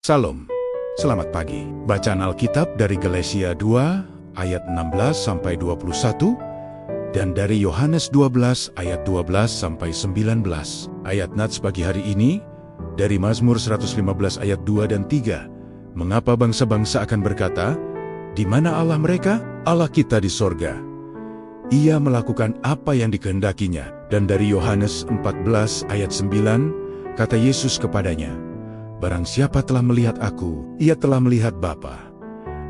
Salam, selamat pagi. Bacaan Alkitab dari Galatia 2 ayat 16-21 dan dari Yohanes 12 ayat 12-19. Ayat nats pagi hari ini dari Mazmur 115 ayat 2 dan 3. Mengapa bangsa-bangsa akan berkata, di mana Allah mereka? Allah kita di sorga. Ia melakukan apa yang dikehendakinya. Dan dari Yohanes 14 ayat 9, kata Yesus kepadanya, barang siapa telah melihat aku, ia telah melihat Bapa.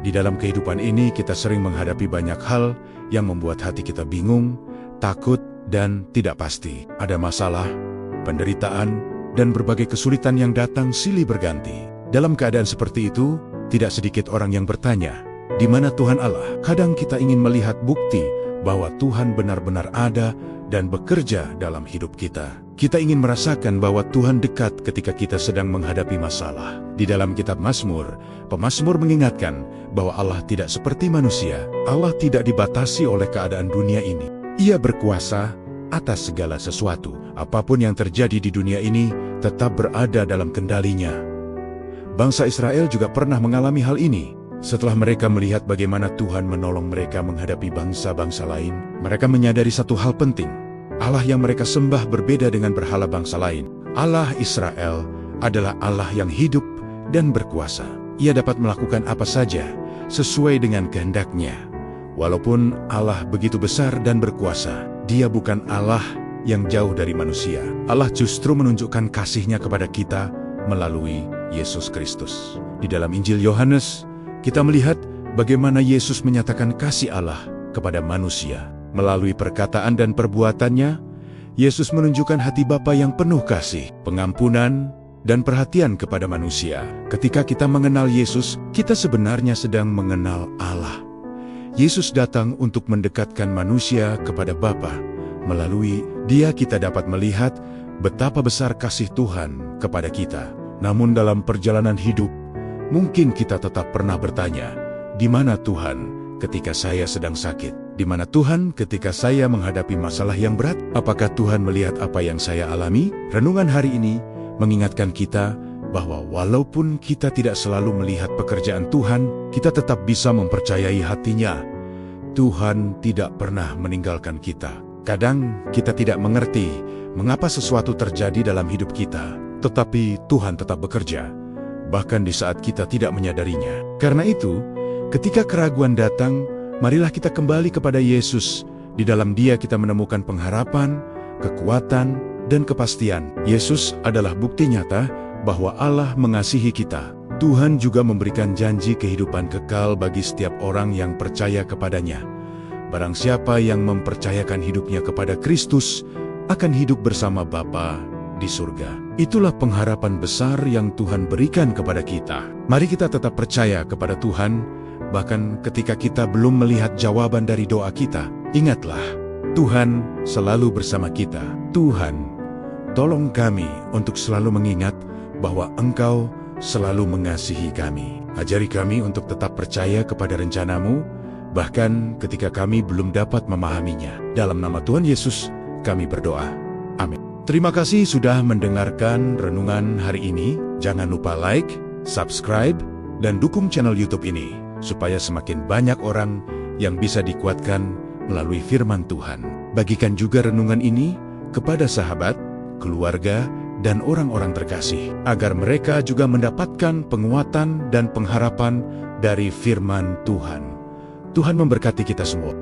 Di dalam kehidupan ini kita sering menghadapi banyak hal yang membuat hati kita bingung, takut, dan tidak pasti. Ada masalah, penderitaan, dan berbagai kesulitan yang datang silih berganti. Dalam keadaan seperti itu, tidak sedikit orang yang bertanya, di mana Tuhan Allah? Kadang kita ingin melihat bukti bahwa Tuhan benar-benar ada dan bekerja dalam hidup kita. Kita ingin merasakan bahwa Tuhan dekat ketika kita sedang menghadapi masalah. Di dalam kitab Mazmur, pemazmur mengingatkan bahwa Allah tidak seperti manusia. Allah tidak dibatasi oleh keadaan dunia ini. Ia berkuasa atas segala sesuatu. Apapun yang terjadi di dunia ini tetap berada dalam kendalinya. Bangsa Israel juga pernah mengalami hal ini. Setelah mereka melihat bagaimana Tuhan menolong mereka menghadapi bangsa-bangsa lain, mereka menyadari satu hal penting. Allah yang mereka sembah berbeda dengan berhala bangsa lain. Allah Israel adalah Allah yang hidup dan berkuasa. Ia dapat melakukan apa saja sesuai dengan kehendak-Nya. Walaupun Allah begitu besar dan berkuasa, Dia bukan Allah yang jauh dari manusia. Allah justru menunjukkan kasih-Nya kepada kita melalui Yesus Kristus. Di dalam Injil Yohanes, kita melihat bagaimana Yesus menyatakan kasih Allah kepada manusia. Melalui perkataan dan perbuatannya, Yesus menunjukkan hati Bapa yang penuh kasih, pengampunan, dan perhatian kepada manusia. Ketika kita mengenal Yesus, kita sebenarnya sedang mengenal Allah. Yesus datang untuk mendekatkan manusia kepada Bapa. Melalui Dia kita dapat melihat betapa besar kasih Tuhan kepada kita. Namun dalam perjalanan hidup, mungkin kita tetap pernah bertanya, di mana Tuhan ketika saya sedang sakit? Di mana Tuhan ketika saya menghadapi masalah yang berat? Apakah Tuhan melihat apa yang saya alami? Renungan hari ini mengingatkan kita bahwa walaupun kita tidak selalu melihat pekerjaan Tuhan, kita tetap bisa mempercayai hati-Nya. Tuhan tidak pernah meninggalkan kita. Kadang kita tidak mengerti mengapa sesuatu terjadi dalam hidup kita, tetapi Tuhan tetap bekerja, bahkan di saat kita tidak menyadarinya. Karena itu, ketika keraguan datang, marilah kita kembali kepada Yesus. Di dalam Dia kita menemukan pengharapan, kekuatan, dan kepastian. Yesus adalah bukti nyata bahwa Allah mengasihi kita. Tuhan juga memberikan janji kehidupan kekal bagi setiap orang yang percaya kepadanya. Barang siapa yang mempercayakan hidupnya kepada Kristus akan hidup bersama Bapa di surga. Itulah pengharapan besar yang Tuhan berikan kepada kita. Mari kita tetap percaya kepada Tuhan. Bahkan ketika kita belum melihat jawaban dari doa kita, ingatlah, Tuhan selalu bersama kita. Tuhan, tolong kami untuk selalu mengingat bahwa Engkau selalu mengasihi kami. Ajari kami untuk tetap percaya kepada rencana-Mu, bahkan ketika kami belum dapat memahaminya. Dalam nama Tuhan Yesus, kami berdoa. Amin. Terima kasih sudah mendengarkan renungan hari ini. Jangan lupa like, subscribe, dan dukung channel YouTube ini, supaya semakin banyak orang yang bisa dikuatkan melalui firman Tuhan. Bagikan juga renungan ini kepada sahabat, keluarga, dan orang-orang terkasih, agar mereka juga mendapatkan penguatan dan pengharapan dari firman Tuhan. Tuhan memberkati kita semua.